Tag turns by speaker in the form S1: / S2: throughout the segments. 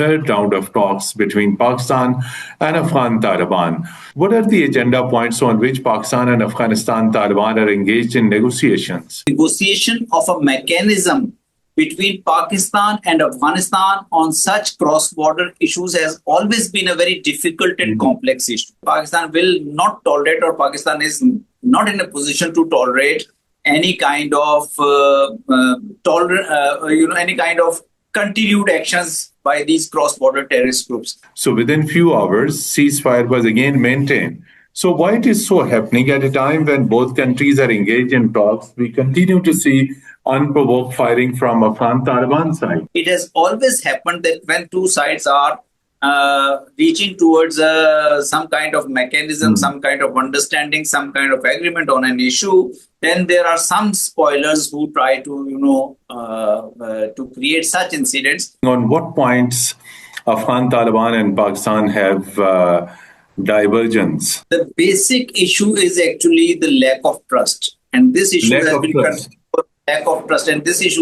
S1: third round of talks between Pakistan and Afghan Taliban. What are the agenda points on which Pakistan and Afghanistan Taliban are engaged in negotiations?
S2: Negotiation of a mechanism between Pakistan and Afghanistan on such cross-border issues has always been a very difficult and complex issue. Pakistan will not tolerate, or Pakistan is not in a position to tolerate any kind of any kind of continued actions by these cross-border terrorist groups.
S1: So within few hours, ceasefire was again maintained. So why it is so happening at a time when both countries are engaged in talks? We continue to see unprovoked firing from Afghan Taliban side.
S2: It has always happened that when two sides are reaching towards some kind of mechanism, some kind of understanding, some kind of agreement on an issue, then there are some spoilers who try to, to create such incidents.
S1: On what points Afghan Taliban and Pakistan have divergence?
S2: The basic issue is actually the lack of trust, and this issue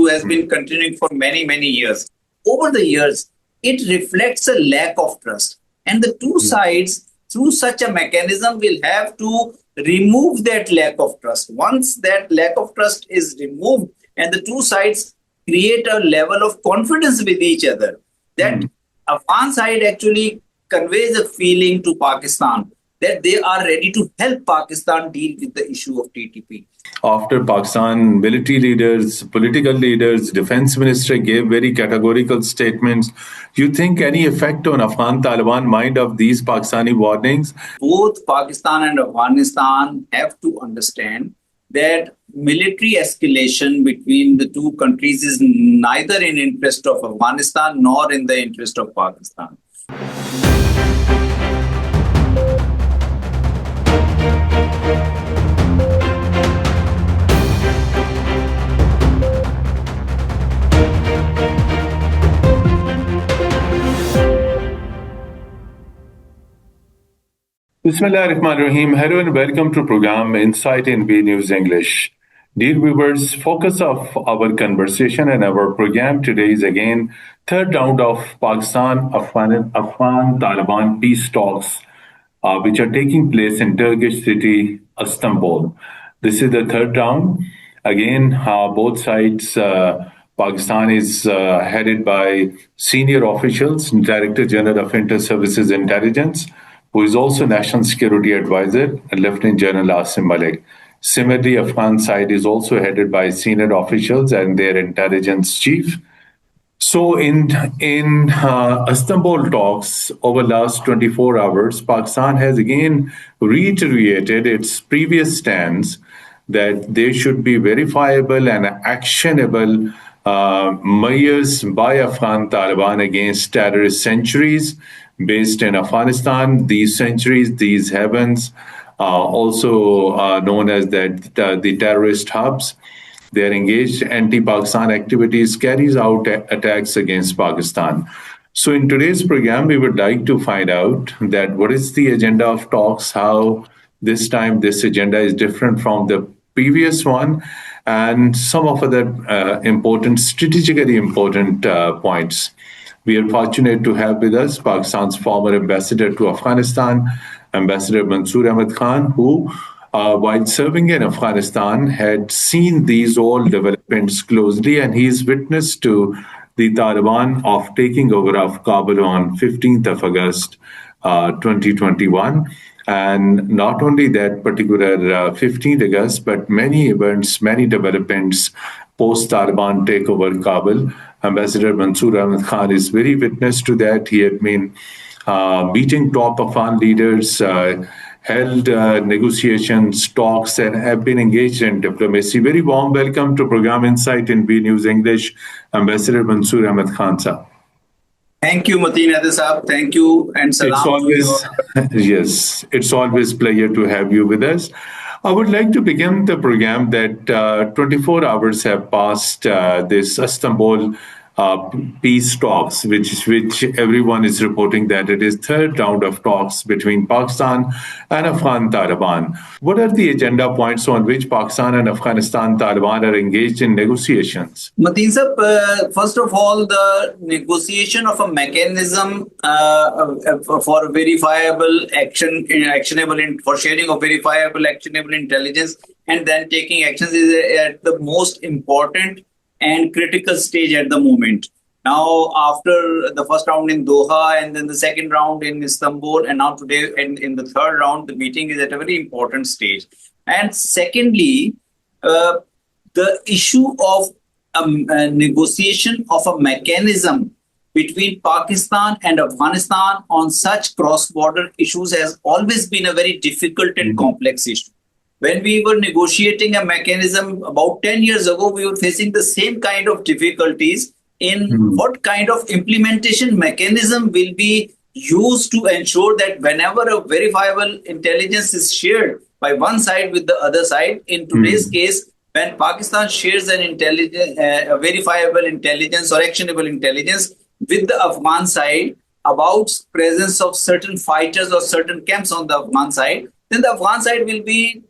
S2: has been continuing for many, many years. Over the years, it reflects a lack of trust, and the two sides, through such a mechanism, will have to remove that lack of trust. Once that lack of trust is removed, and the two sides create a level of confidence with each other, that Afghan side actually conveys a feeling to Pakistan that they are ready to help Pakistan deal with the issue of TTP.
S1: After Pakistan, military leaders, political leaders, defense minister gave very categorical statements. Do you think any effect on Afghan Taliban mind of these Pakistani warnings?
S2: Both Pakistan and Afghanistan have to understand that military escalation between the two countries is neither in interest of Afghanistan nor in the interest of Pakistan.
S1: Bismillahirrahmanirrahim. Hello and welcome to program Insight in B News English. Dear viewers, focus of our conversation and our program today is again third round of Pakistan-Afghan Taliban peace talks, which are taking place in Turkish city, Istanbul. This is the third round. Again, both sides, Pakistan is headed by senior officials, Director General of Inter-Services Intelligence, who is also National Security Advisor, Lieutenant General Asim Malik. Similarly, Afghan side is also headed by senior officials and their intelligence chief. So in Istanbul talks over last 24 hours, Pakistan has again reiterated its previous stance that there should be verifiable and actionable measures by Afghan Taliban against terrorist sanctuaries based in Afghanistan. These sanctuaries, these havens, also known as the terrorist hubs, they are engaged anti-Pakistan activities, carries out attacks against Pakistan. So in today's program, we would like to find out that what is the agenda of talks, how this time this agenda is different from the previous one, and some of other strategically important points. We are fortunate to have with us Pakistan's former ambassador to Afghanistan, Ambassador Mansoor Ahmed Khan, who, while serving in Afghanistan, had seen these all developments closely, and he is witness to the Taliban of taking over of Kabul on 15th of August 2021. And not only that particular 15th August, but many events, many developments post-Taliban takeover Kabul. Ambassador Mansoor Ahmed Khan is very witness to that. He had been meeting top Afghan leaders, held negotiations, talks, and have been engaged in diplomacy. Very warm welcome to program Insight in B News English, Ambassador Mansoor Ahmed Khan sir.
S2: Thank you, Mateen Haider. Thank you, and salam.
S1: Yes, it's always pleasure to have you with us. I would like to begin the program that 24 hours have passed this Istanbul peace talks, which everyone is reporting that it is third round of talks between Pakistan and Afghan Taliban. What are the agenda points on which Pakistan and Afghanistan Taliban are engaged in negotiations?
S2: Mateen sir, first of all, the negotiation of a mechanism for verifiable action, for sharing of verifiable actionable intelligence, and then taking actions is at the most important and critical stage at the moment. Now, after the first round in Doha and then the second round in Istanbul, and now today in the third round, the meeting is at a very important stage. And secondly, the issue of a negotiation of a mechanism between Pakistan and Afghanistan on such cross-border issues has always been a very difficult and complex issue. When we were negotiating a mechanism about 10 years ago, we were facing the same kind of difficulties in what kind of implementation mechanism will be used to ensure that whenever a verifiable intelligence is shared by one side with the other side, in today's case, when Pakistan shares an verifiable intelligence or actionable intelligence with the Afghan side about presence of certain fighters or certain camps on the Afghan side, then the Afghan side will be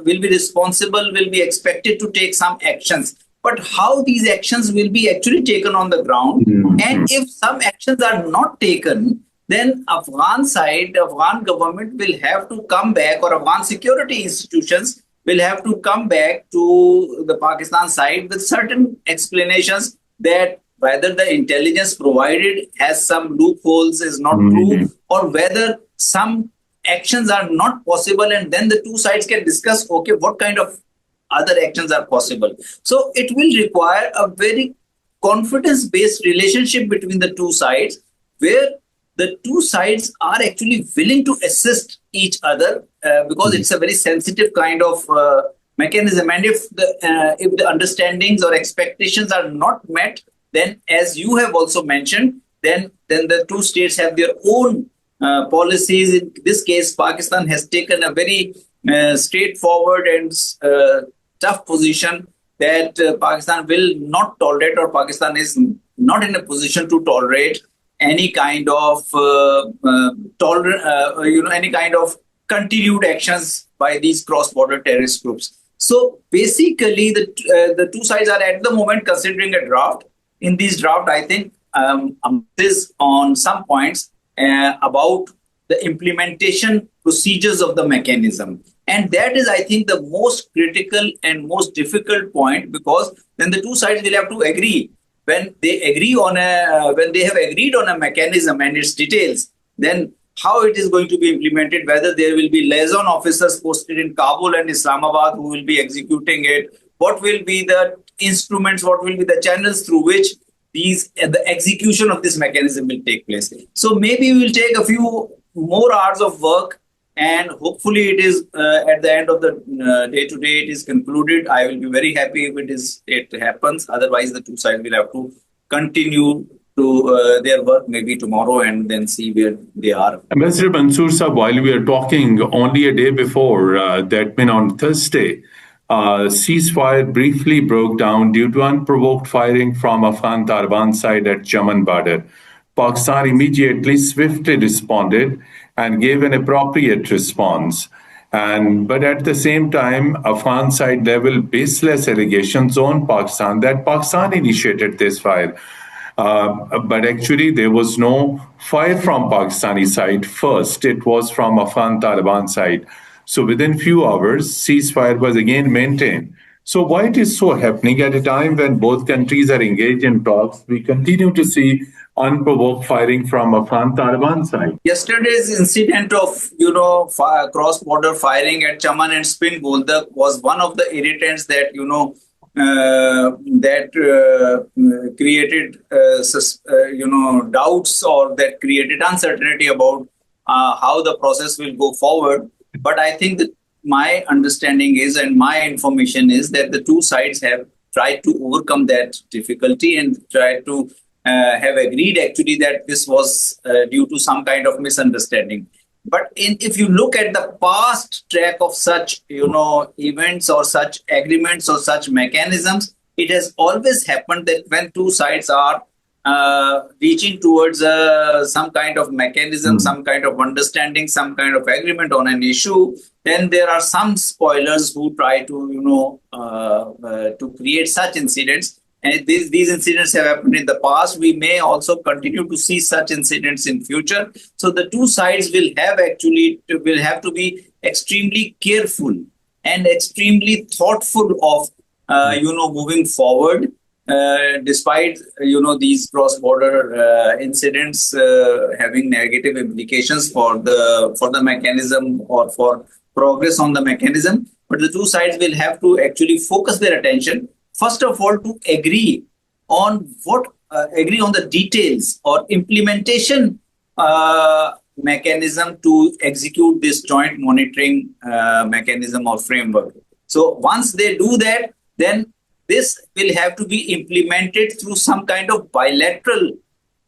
S2: responsible, will be expected to take some actions. But how these actions will be actually taken on the ground, and if some actions are not taken, then Afghan side, Afghan government will have to come back, or Afghan security institutions will have to come back to the Pakistan side with certain explanations that whether the intelligence provided has some loopholes, is not true, or whether some actions are not possible, and then the two sides can discuss, okay, what kind of other actions are possible. So it will require a very confidence-based relationship between the two sides, where the two sides are actually willing to assist each other because it's a very sensitive kind of mechanism. And if the understandings or expectations are not met, then, as you have also mentioned, then the two states have their own policies. In this case, Pakistan has taken a very straightforward and tough position that Pakistan will not tolerate, or Pakistan is not in a position to tolerate any kind of any kind of continued actions by these cross-border terrorist groups. So basically, the two sides are at the moment considering a draft. In this draft, I think this on some points about the implementation procedures of the mechanism. And that is, I think, the most critical and most difficult point, because then the two sides will have to agree. When they have agreed on a mechanism and its details, then how it is going to be implemented, whether there will be liaison officers posted in Kabul and Islamabad who will be executing it, what will be the instruments, what will be the channels through which the execution of this mechanism will take place. So maybe we will take a few more hours of work, and hopefully it is at the end of the day today it is concluded. I will be very happy if it happens. Otherwise, the two sides will have to continue to their work maybe tomorrow and then see where they are.
S1: Ambassador Mansoor Sahab, while we are talking, only a day before, that meant on Thursday, ceasefire briefly broke down due to unprovoked firing from Afghan Taliban side at Chaman border. Pakistan immediately swiftly responded and gave an appropriate response. But at the same time, Afghan side leveled baseless allegations on Pakistan that Pakistan initiated this fire. But actually, there was no fire from Pakistani side first. It was from Afghan Taliban side. So within few hours, ceasefire was again maintained. So why it is so happening at a time when both countries are engaged in talks, we continue to see unprovoked firing from Afghan Taliban side?
S2: Yesterday's incident of cross-border firing at Chaman and Spin Boldak was one of the irritants that created doubts, or that created uncertainty about how the process will go forward. But I think that my understanding is, and my information is, that the two sides have tried to overcome that difficulty and tried to have agreed actually that this was due to some kind of misunderstanding. But if you look at the past track of such events or such agreements or such mechanisms, it has always happened that when two sides are reaching towards some kind of mechanism, some kind of understanding, some kind of agreement on an issue, then there are some spoilers who try to, to create such incidents. And these incidents have happened in the past. We may also continue to see such incidents in future. So the two sides will have to be extremely careful and extremely thoughtful of moving forward, despite these cross-border incidents having negative implications for the mechanism or for progress on the mechanism. But the two sides will have to actually focus their attention, first of all, to agree on the details or implementation mechanism to execute this joint monitoring mechanism or framework. So once they do that, then this will have to be implemented through some kind of bilateral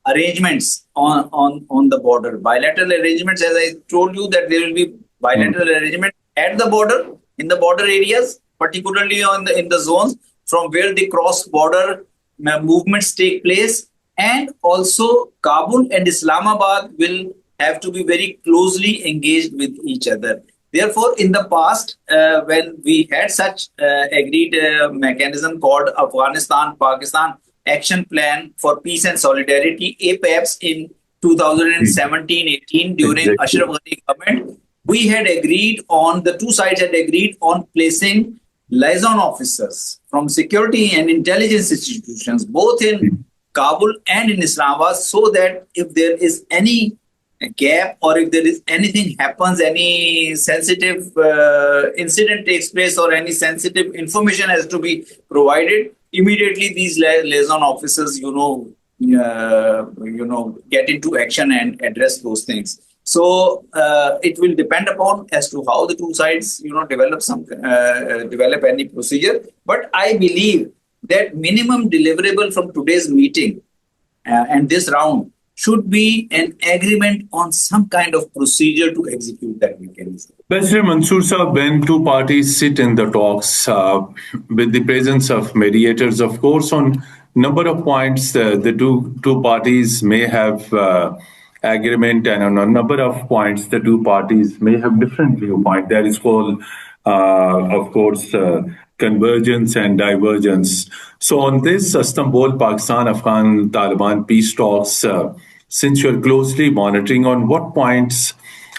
S2: arrangements on the border. Bilateral arrangements, as I told you, that there will be bilateral arrangements at the border, in the border areas, particularly in the zones from where the cross-border movements take place. And also Kabul and Islamabad will have to be very closely engaged with each other. Therefore, in the past, when we had such agreed mechanism called Afghanistan-Pakistan Action Plan for Peace and Solidarity, APAPS, in 2017-18 during Ashraf Ghani government, the two sides had agreed on placing liaison officers from security and intelligence institutions, both in Kabul and in Islamabad, so that if there is any gap or if there is anything happens, any sensitive incident takes place or any sensitive information has to be provided, immediately these liaison officers, get into action and address those things. So it will depend upon as to how the two sides, develop any procedure. But I believe that minimum deliverable from today's meeting and this round should be an agreement on some kind of procedure to execute that mechanism.
S1: President Mansoor Sahab, when two parties sit in the talks with the presence of mediators, of course, on number of points, the two parties may have agreement, and on a number of points, the two parties may have different viewpoint. That is called, of course, convergence and divergence. So on this Istanbul, Pakistan, Afghan, Taliban peace talks, since you're closely monitoring, on what points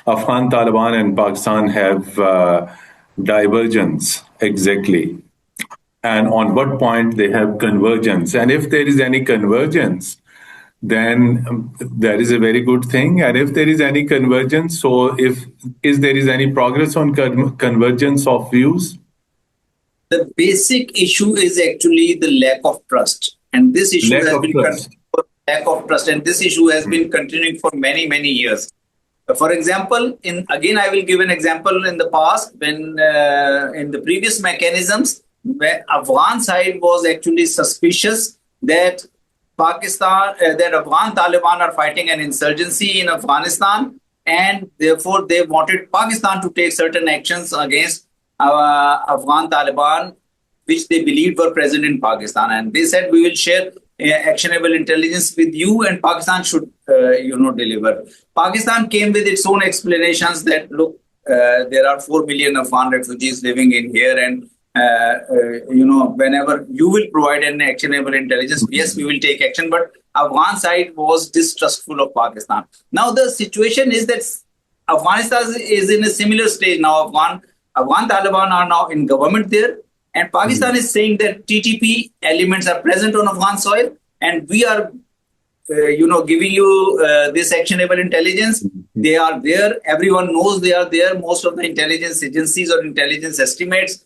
S1: Afghan, Taliban and Pakistan have divergence exactly? And on what point they have convergence? And if there is any convergence, then that is a very good thing. And if there is any convergence, so if there is any progress on convergence of views?
S2: The basic issue is actually the lack of trust. And this issue has been lack of trust. And this issue has been continuing for many, many years. For example, I will give an example in the past when in the previous mechanisms, where Afghan side was actually suspicious that that Afghan Taliban are fighting an insurgency in Afghanistan, and therefore they wanted Pakistan to take certain actions against Afghan Taliban, which they believed were present in Pakistan. And they said, we will share actionable intelligence with you and Pakistan should, deliver. Pakistan came with its own explanations that, look, there are 4 million Afghan refugees living in here, and whenever you will provide an actionable intelligence, yes, we will take action. But Afghan side was distrustful of Pakistan. Now the situation is that Afghanistan is in a similar stage now. Afghan Taliban are now in government there, and Pakistan is saying that TTP elements are present on Afghan soil, and we are, giving you this actionable intelligence. They are there. Everyone knows they are there. Most of the intelligence agencies or intelligence estimates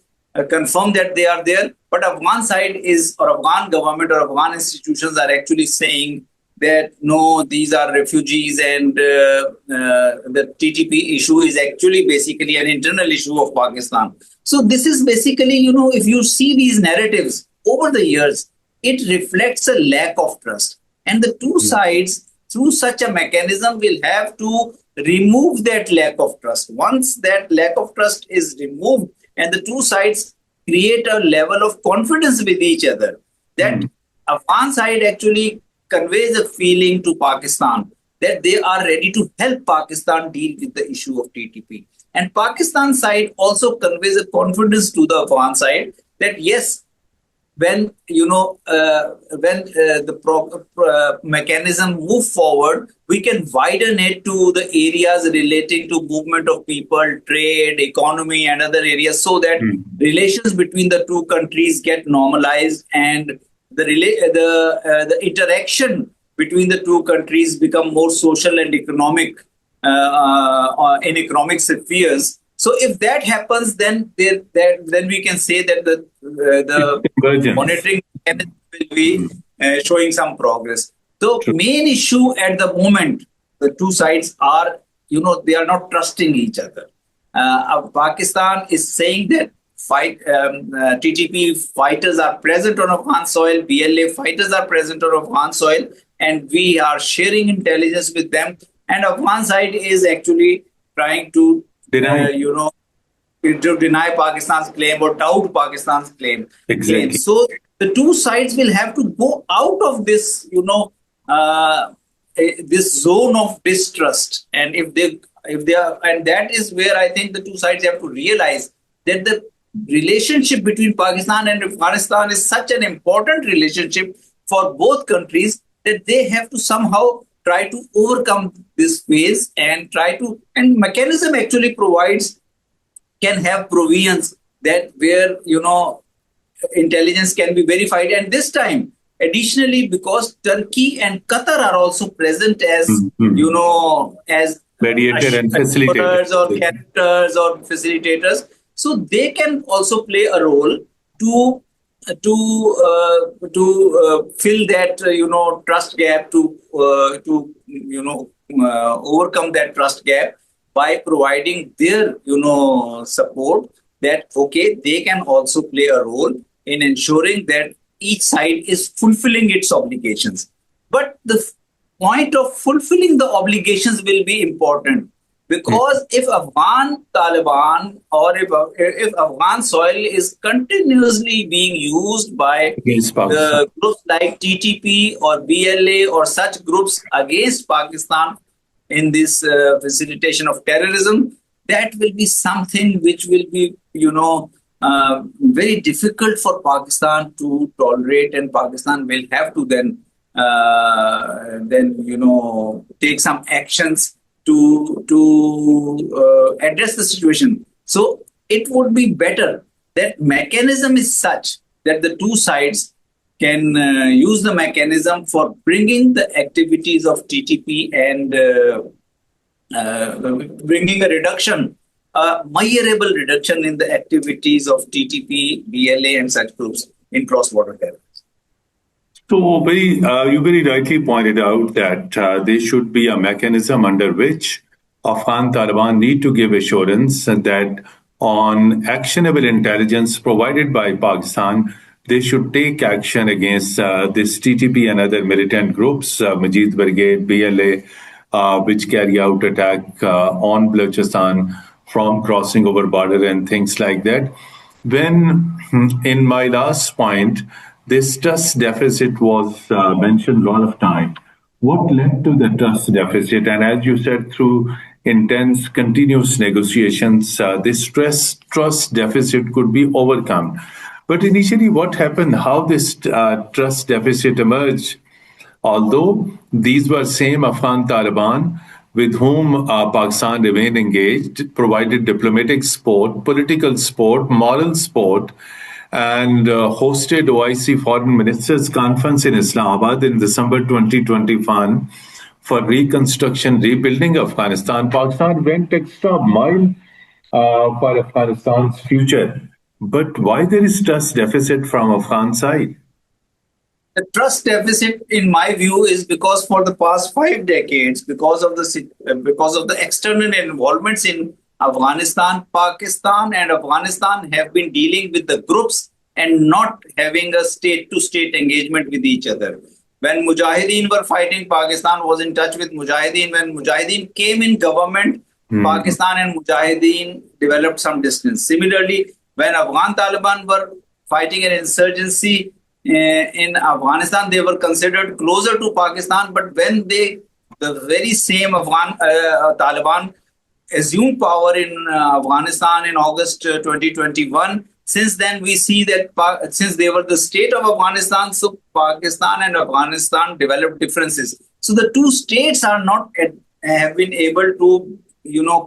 S2: confirm that they are there. But Afghan side or Afghan government or Afghan institutions are actually saying that no, these are refugees, and the TTP issue is actually basically an internal issue of Pakistan. So this is basically, if you see these narratives over the years, it reflects a lack of trust. And the two sides, through such a mechanism, will have to remove that lack of trust. Once that lack of trust is removed and the two sides create a level of confidence with each other. That Afghan side actually conveys a feeling to Pakistan that they are ready to help Pakistan deal with the issue of TTP. And Pakistan side also conveys a confidence to the Afghan side that yes, when the mechanism move forward, we can widen it to the areas relating to movement of people, trade, economy, and other areas, so that relations between the two countries get normalized and the interaction between the two countries become more social and economic in economic spheres. So if that happens, then then we can say that the monitoring mechanism will be showing some progress. The main issue at the moment, the two sides are, they are not trusting each other. Pakistan is saying that TTP fighters are present on Afghan soil, BLA fighters are present on Afghan soil, and we are sharing intelligence with them. And Afghan side is actually trying to to deny Pakistan's claim or doubt Pakistan's claim.
S1: Exactly.
S2: So the two sides will have to go out of this, this zone of distrust. And if they are, and that is where I think the two sides have to realize that the relationship between Pakistan and Afghanistan is such an important relationship for both countries that they have to somehow try to overcome this phase and and mechanism actually can have provisions that where, intelligence can be verified. And this time, additionally, because Turkey and Qatar are also present as, as
S1: mediator and facilitators
S2: or characters or facilitators, so they can also play a role to fill that trust gap, to overcome that trust gap by providing their support, that okay, they can also play a role in ensuring that each side is fulfilling its obligations. But the point of fulfilling the obligations will be important, because if Afghan Taliban or if Afghan soil is continuously being used by the groups like TTP or BLA or such groups against Pakistan in this facilitation of terrorism, that will be something which will be, very difficult for Pakistan to tolerate, and Pakistan will have to then take some actions to address the situation. So it would be better that mechanism is such that the two sides can use the mechanism for bringing the activities of TTP and bringing a reduction, a measurable reduction in the activities of TTP, BLA, and such groups in cross-border terrorism.
S1: So, you very rightly pointed out that there should be a mechanism under which Afghan Taliban need to give assurance that on actionable intelligence provided by Pakistan, they should take action against this TTP and other militant groups, Majid Brigade, BLA, which carry out attack on Balochistan from crossing over border and things like that. When, in my last point, this trust deficit was mentioned a lot of time. What led to the trust deficit? And as you said, through intense, continuous negotiations, this trust deficit could be overcome. But initially, what happened, how this trust deficit emerged, although these were same Afghan Taliban with whom Pakistan remained engaged, provided diplomatic support, political support, moral support, and hosted OIC Foreign Ministers Conference in Islamabad in December 2021 for reconstruction, rebuilding Afghanistan. Pakistan went extra mile for Afghanistan's future. But why there is trust deficit from Afghan side?
S2: The trust deficit, in my view, is because for the past 5 decades, because of the external involvements in Afghanistan, Pakistan and Afghanistan have been dealing with the groups and not having a state-to-state engagement with each other. When Mujahideen were fighting, Pakistan was in touch with Mujahideen. When Mujahideen came in government, Pakistan and Mujahideen developed some distance. Similarly, When Afghan Taliban were fighting an insurgency in Afghanistan, they were considered closer to Pakistan. But when the very same Afghan Taliban assumed power in Afghanistan in August 2021. Since then, we see that since they were the state of Afghanistan, so Pakistan and Afghanistan developed differences. So the two states are not have been able to,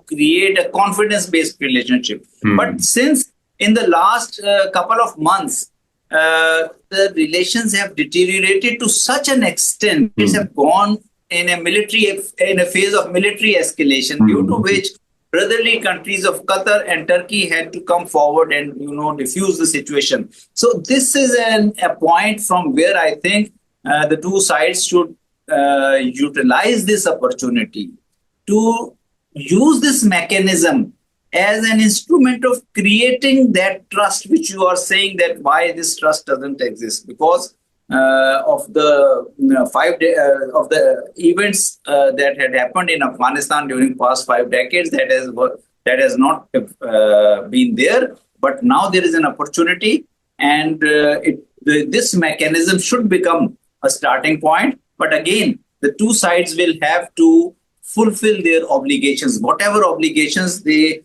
S2: create a confidence-based relationship. But since in the last couple of months, the relations have deteriorated to such an extent, it have gone in a phase of military escalation, due to which brotherly countries of Qatar and Turkey had to come forward and diffuse the situation. So this is a point from where I think the two sides should utilize this opportunity to use this mechanism as an instrument of creating that trust, which you are saying that why this trust doesn't exist, because of the 5 day of the events that had happened in Afghanistan during past 5 decades, that has not been there. But now there is an opportunity, and this mechanism should become a starting point. But again, the two sides will have to fulfill their obligations, whatever obligations they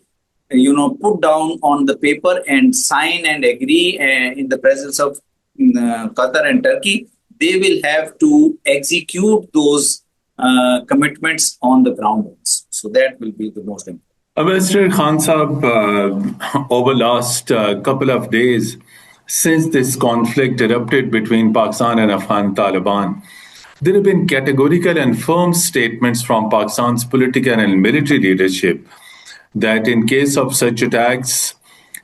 S2: put down on the paper and sign and agree in the presence of Qatar and Turkey. They will have to execute those commitments on the ground. So that will be the most important.
S1: Mr. Khan Saab, over last couple of days, since this conflict erupted between Pakistan and Afghan Taliban, there have been categorical and firm statements from Pakistan's political and military leadership that in case of such attacks,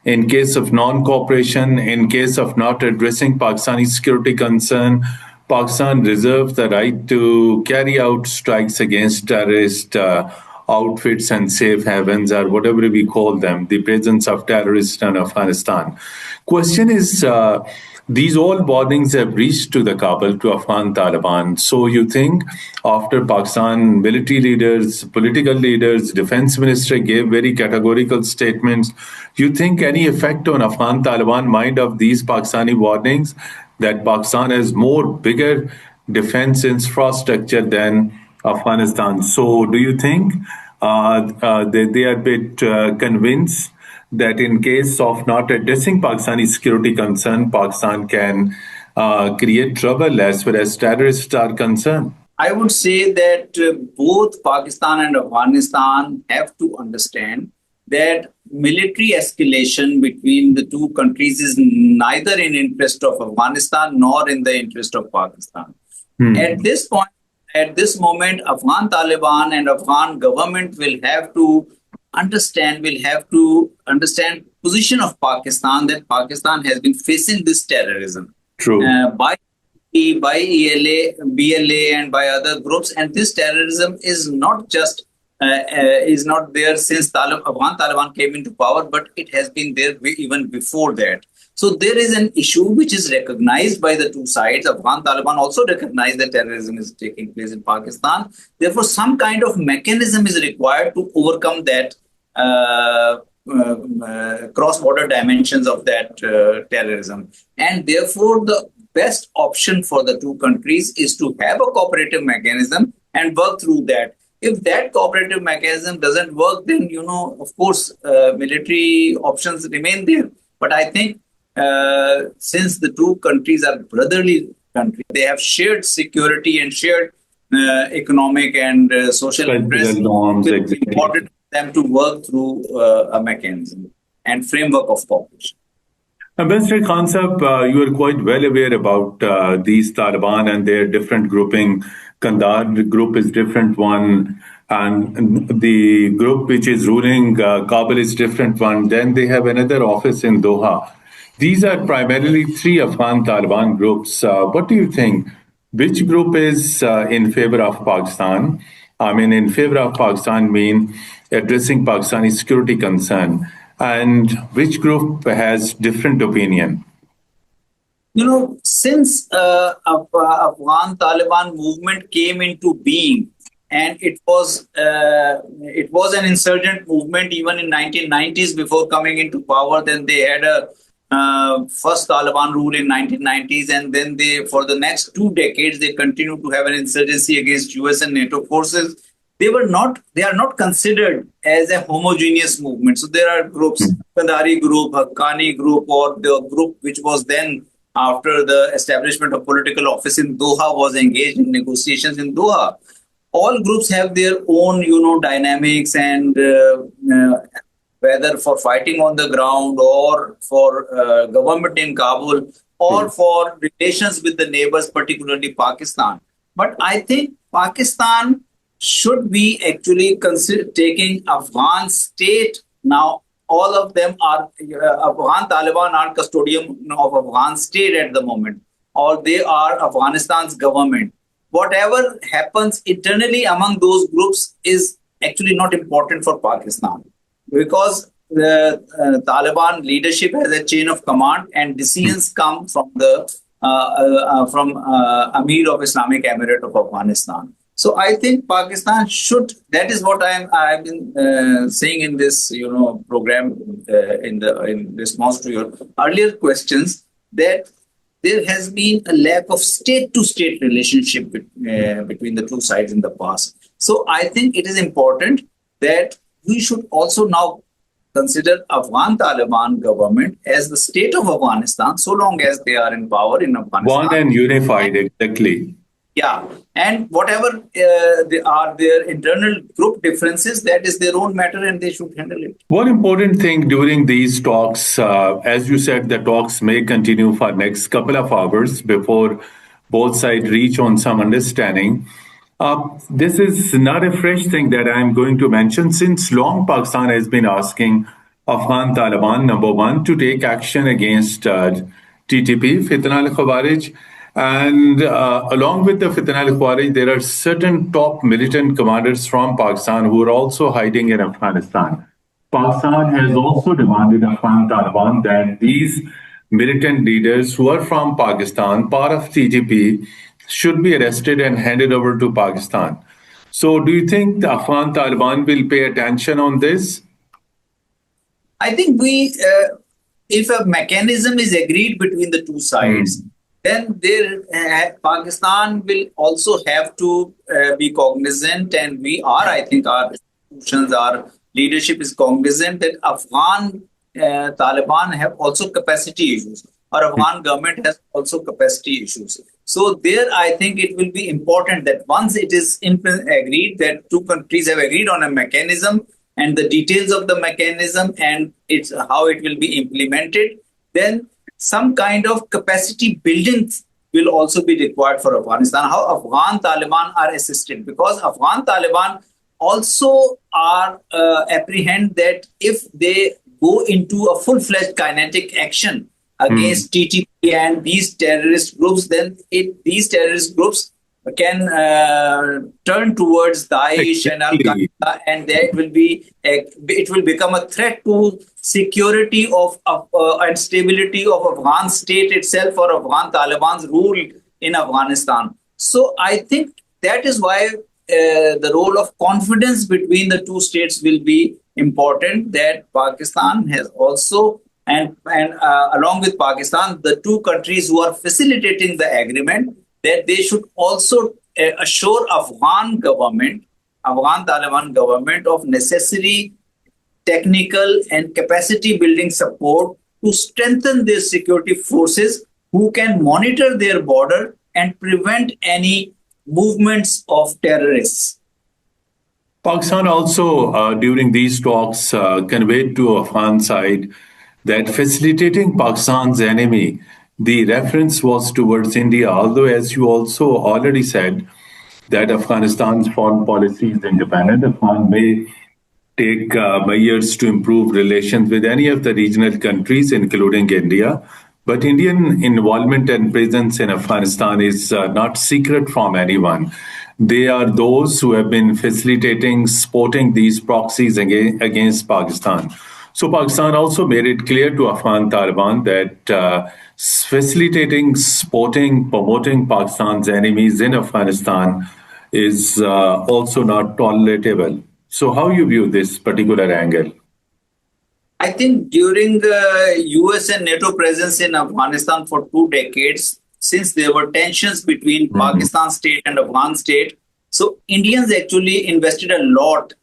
S1: in case of non-cooperation, in case of not addressing Pakistani security concern, Pakistan reserves the right to carry out strikes against terrorist outfits and safe havens, or whatever we call them, the presence of terrorists in Afghanistan. Question is, these all warnings have reached to the Kabul, to Afghan Taliban. So you think after Pakistan military leaders, political leaders, defense minister gave very categorical statements, you think any effect on Afghan Taliban mind of these Pakistani warnings, that Pakistan has more bigger defense infrastructure than Afghanistan? So do you think they are a bit convinced that in case of not addressing Pakistani security concern, Pakistan can create trouble as far as terrorists are concerned?
S2: I would say that both Pakistan and Afghanistan have to understand that military escalation between the two countries is neither in interest of Afghanistan nor in the interest of Pakistan. At this point, at this moment, Afghan Taliban and Afghan government will have to understand position of Pakistan, that Pakistan has been facing this terrorism by BLA and by other groups, and this terrorism is not just is not there since Afghan Taliban came into power, but it has been there even before that. So there is an issue which is recognized by the two sides. Afghan Taliban also recognize that terrorism is taking place in Pakistan. Therefore, some kind of mechanism is required to overcome that cross-border dimensions of that terrorism. And therefore, the best option for the two countries is to have a cooperative mechanism and work through that. If that cooperative mechanism doesn't work, then, of course, military options remain there. But I think since the two countries are brotherly countries, they have shared security and shared economic and social interests. It's important for them to work through a mechanism and framework of cooperation.
S1: Mr. Khan Sahab, you are quite well aware about these Taliban and their different grouping. Kandahar group is different one, and the group which is ruling Kabul is different one. Then they have another office in Doha. These are primarily three Afghan Taliban groups. What do you think? Which group is in favor of Pakistan? I mean, in favor of Pakistan mean addressing Pakistani security concern. And which group has different opinion?
S2: Since Afghan Taliban movement came into being, and it was an insurgent movement even in 1990s before coming into power. Then they had a first Taliban rule in 1990s, and then they, for the next 2 decades, they continued to have an insurgency against US and NATO forces. They are not considered as a homogeneous movement. So there are groups, Kandahari group, Haqqani group, or the group which was then, after the establishment of political office in Doha, was engaged in negotiations in Doha. All groups have their own, dynamics, and whether for fighting on the ground or for government in Kabul or for relations with the neighbors, particularly Pakistan. But I think Pakistan should be actually consider taking Afghan state now. All of them are Afghan Taliban are custodian of Afghan state at the moment, or they are Afghanistan's government. Whatever happens internally among those groups is actually not important for Pakistan, because the Taliban leadership has a chain of command, and decisions come from the Amir of Islamic Emirate of Afghanistan. So I think Pakistan should. That is what I've been saying in this program in response to your earlier questions, that there has been a lack of state-to-state relationship between the two sides in the past. So I think it is important that we should also now consider Afghan Taliban government as the state of Afghanistan, so long as they are in power in Afghanistan.
S1: One and unified, exactly.
S2: Yeah, and whatever they are their internal group differences, that is their own matter, and they should handle it.
S1: One important thing during these talks, as you said, the talks may continue for next couple of hours before both sides reach on some understanding. This is not a fresh thing that I'm going to mention. Since long, Pakistan has been asking Afghan Taliban, number one, to take action against TTP, Fitna al-Khawarij. And along with the Fitna al-Khawarij, there are certain top militant commanders from Pakistan who are also hiding in Afghanistan. Pakistan has also demanded Afghan Taliban that these militant leaders who are from Pakistan, part of TTP, should be arrested and handed over to Pakistan. So do you think the Afghan Taliban will pay attention on this?
S2: I think if a mechanism is agreed between the two sides, then Pakistan will also have to be cognizant, and we are, I think, our institutions, our leadership is cognizant that Afghan Taliban have also capacity issues, or Afghan government has also capacity issues. So there, I think it will be important that once it is agreed that two countries have agreed on a mechanism and the details of the mechanism and how it will be implemented, then some kind of capacity building will also be required for Afghanistan. How Afghan Taliban are assisted, because Afghan Taliban also are apprehend that if they go into a full-fledged kinetic action against TTP and these terrorist groups, then these terrorist groups can turn towards Daesh and Al Qaeda, and it will become a threat to security of and stability of Afghan state itself, or Afghan Taliban's rule in Afghanistan. So I think that is why the role of confidence between the two states will be important. That Pakistan has also, and along with Pakistan, the two countries who are facilitating the agreement, that they should also assure Afghan Taliban government of necessary technical and capacity building support to strengthen their security forces, who can monitor their border and prevent any movements of terrorists.
S1: Pakistan also, during these talks, conveyed to Afghan side that facilitating Pakistan's enemy, the reference was towards India, although, as you also already said, that Afghanistan's foreign policy is independent. Afghan may take measures to improve relations with any of the regional countries, including India. But Indian involvement and presence in Afghanistan is not secret from anyone. They are those who have been facilitating, supporting these proxies against Pakistan. So Pakistan also made it clear to Afghan Taliban that facilitating, supporting, promoting Pakistan's enemies in Afghanistan is also not tolerable. So, how you view this particular angle?
S2: I think during the US and NATO presence in Afghanistan for 2 decades, since there were tensions between
S1: Mhm.
S2: Pakistan state and Afghan state, so Indians actually invested a lot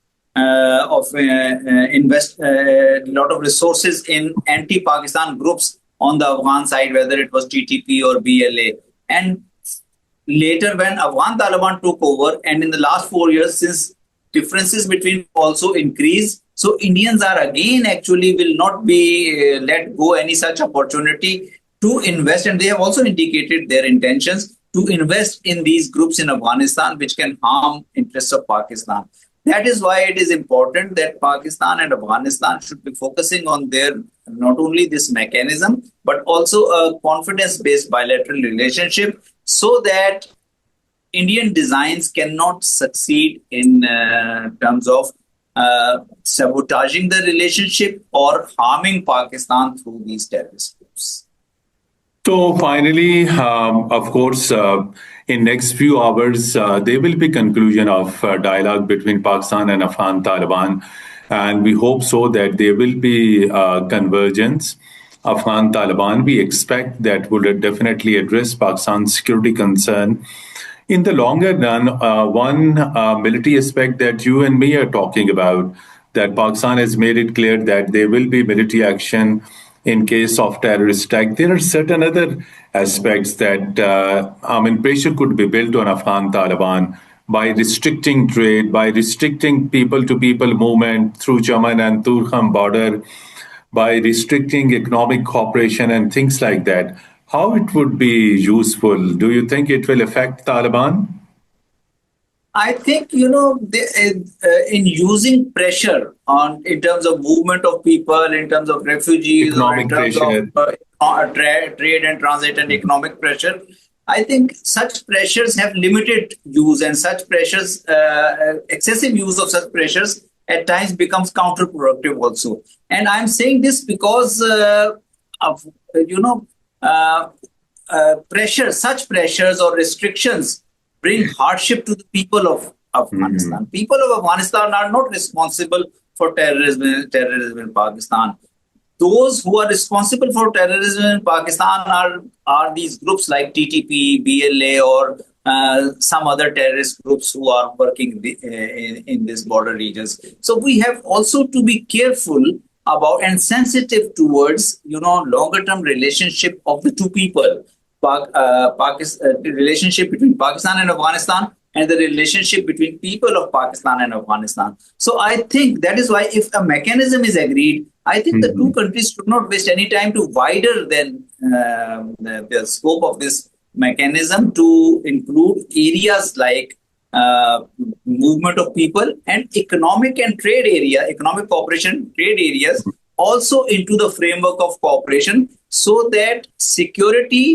S2: lot of resources in anti-Pakistan groups on the Afghan side, whether it was TTP or BLA. And later, when Afghan Taliban took over, and in the last 4 years, since differences between also increased, so Indians are again actually will not be let go any such opportunity to invest, and they have also indicated their intentions to invest in these groups in Afghanistan, which can harm interests of Pakistan. That is why it is important that Pakistan and Afghanistan should be focusing on their not only this mechanism but also a confidence-based bilateral relationship, so that Indian designs cannot succeed in terms of sabotaging the relationship or harming Pakistan through these terrorist groups.
S1: So finally, of course, in next few hours, there will be conclusion of dialogue between Pakistan and Afghan Taliban, and we hope so that there will be convergence. Afghan Taliban, we expect that would definitely address Pakistan's security concern. In the longer run, one military aspect that you and me are talking about, that Pakistan has made it clear that there will be military action in case of terrorist attack. There are certain other aspects that pressure could be built on Afghan Taliban by restricting trade, by restricting people-to-people movement through Chaman and Turkham border, by restricting economic cooperation and things like that. How it would be useful? Do you think it will affect Taliban?
S2: I think in using pressure on in terms of movement of people, in terms of refugees, or in
S1: Economic
S2: terms of
S1: pressure.
S2: trade and transit and economic pressure, I think such pressures have limited use, and such pressures, excessive use of such pressures, at times becomes counterproductive also. And I'm saying this because of uh, such pressures or restrictions bring hardship to the people of
S1: Mhm.
S2: Afghanistan. People of Afghanistan are not responsible for terrorism in Pakistan. Those who are responsible for terrorism in Pakistan are these groups like TTP, BLA, or some other terrorist groups who are working in these border regions. So we have also to be careful about and sensitive towards longer term relationship of the two people, the relationship between Pakistan and Afghanistan, and the relationship between people of Pakistan and Afghanistan. So I think that is why, if a mechanism is agreed, I think the two
S1: Mhm.
S2: countries should not waste any time to wider than the scope of this mechanism to include areas like movement of people and economic cooperation, trade areas also into the framework of cooperation, so that security,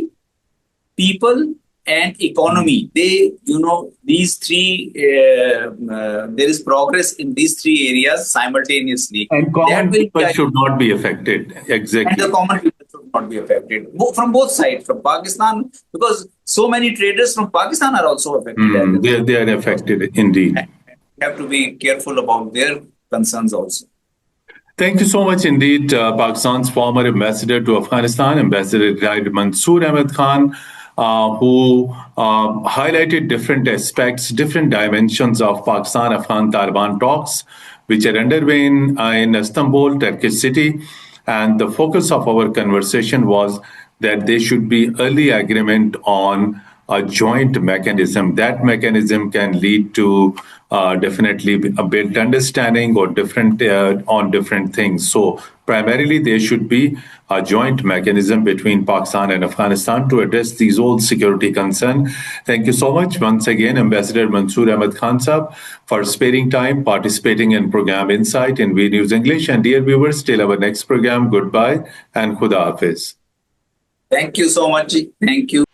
S2: people, and economy, these three, there is progress in these three areas simultaneously.
S1: And
S2: That
S1: common
S2: will
S1: people
S2: be,
S1: should not be affected.
S2: and the
S1: Exactly.
S2: common people should not be affected from both sides, from Pakistan, because so many traders from Pakistan are also affected as a result.
S1: They are affected indeed.
S2: And we have to be careful about their concerns also.
S1: Thank you so much indeed, Pakistan's former ambassador to Afghanistan, Ambassador Haider Mansoor Ahmed Khan, who highlighted different aspects, different dimensions of Pakistan-Afghan Taliban talks, which are underway in Istanbul, Turkish city. And the focus of our conversation was that there should be early agreement on a joint mechanism. That mechanism can lead to definitely a built understanding or different on different things. So primarily, there should be a joint mechanism between Pakistan and Afghanistan to address these old security concerns. Thank you so much once again, Ambassador Mansoor Ahmed Khan Sahab, for sparing time, participating in program Insight in V News English. And dear viewers, till our next program, goodbye and Khuda Hafiz.
S2: Thank you so much. Thank you.